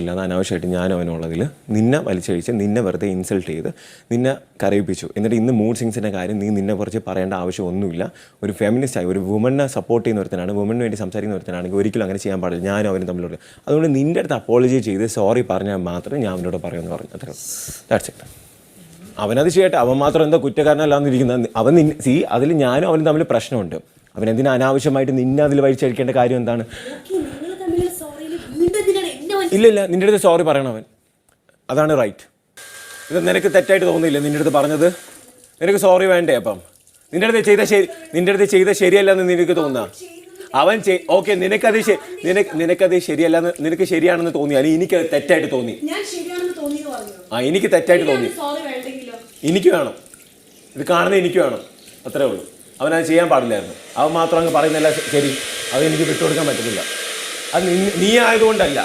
ഇല്ലാതെ അനാവശ്യമായിട്ട് ഞാൻ അവനുള്ളതിൽ നിന്നെ വലിച്ചഴിച്ച് നിന്നെ വെറുതെ ഇൻസൾട്ട് ചെയ്ത് നിന്നെ കരയിപ്പിച്ചു. എന്നിട്ട് ഇന്ന് മൂഡ് സ്വിങ്സിൻ്റെ കാര്യം നിന്നെ കുറിച്ച് പറയേണ്ട ആവശ്യമൊന്നുമില്ല. ഒരു ഫെമിനിസ്റ്റായി ഒരു വുമണിനെ സപ്പോർട്ട് ചെയ്യുന്ന ഒരുത്തനാണ്, വുമണിന് വേണ്ടി സംസാരിക്കുന്ന ഒരുത്തനാണെങ്കിൽ ഒരിക്കലും അങ്ങനെ ചെയ്യാൻ പാടില്ല. ഞാനും അവനും തമ്മിലുള്ള അതുകൊണ്ട് നിൻ്റെ അടുത്ത് അപ്പോളജി ചെയ്ത് സോറി പറഞ്ഞാൽ മാത്രമേ ഞാൻ അവനോട് പറയുമെന്ന് പറഞ്ഞു. അത്രേ ദാറ്റ്സ് ഇറ്റ്. അവനത് ചെയ്യട്ടെ, അവൻ മാത്രം എന്താ കുറ്റക്കാരനല്ലാന്നിരിക്കുന്നത്. അതിൽ ഞാനും അവനും തമ്മിൽ പ്രശ്നമുണ്ട്. അവനെന്തിനാ അനാവശ്യമായിട്ട് നിന്നെ അതിൽ വലിച്ചഴിക്കേണ്ട കാര്യം എന്താണ്? ഇല്ല, നിൻ്റെ അടുത്ത് സോറി പറയണം അവൻ. അതാണ് റൈറ്റ്. ഇത് നിനക്ക് തെറ്റായിട്ട് തോന്നിയില്ല നിൻ്റെ അടുത്ത് പറഞ്ഞത്? നിനക്ക് സോറി വേണ്ടേ? അപ്പം നിൻ്റെ അടുത്ത് ചെയ്ത ശരിയല്ലെന്ന് നിനക്ക് തോന്നുക? അവൻ ഓക്കെ, നിനക്കത് ശരിയല്ലെന്ന് നിനക്ക് ശരിയാണെന്ന് തോന്നി, അല്ലെങ്കിൽ എനിക്ക് തെറ്റായിട്ട് തോന്നി? എനിക്ക് തെറ്റായിട്ട് തോന്നി. എനിക്ക് വേണം, ഇത് കാണുന്ന എനിക്ക് വേണം, അത്രേ ഉള്ളൂ. അവനത് ചെയ്യാൻ പാടില്ലായിരുന്നു. അവൻ മാത്രം അങ്ങ് പറയുന്നില്ല ശരി, അത് എനിക്ക് വിട്ടുകൊടുക്കാൻ പറ്റത്തില്ല. അത് നീ ആയതുകൊണ്ടല്ല.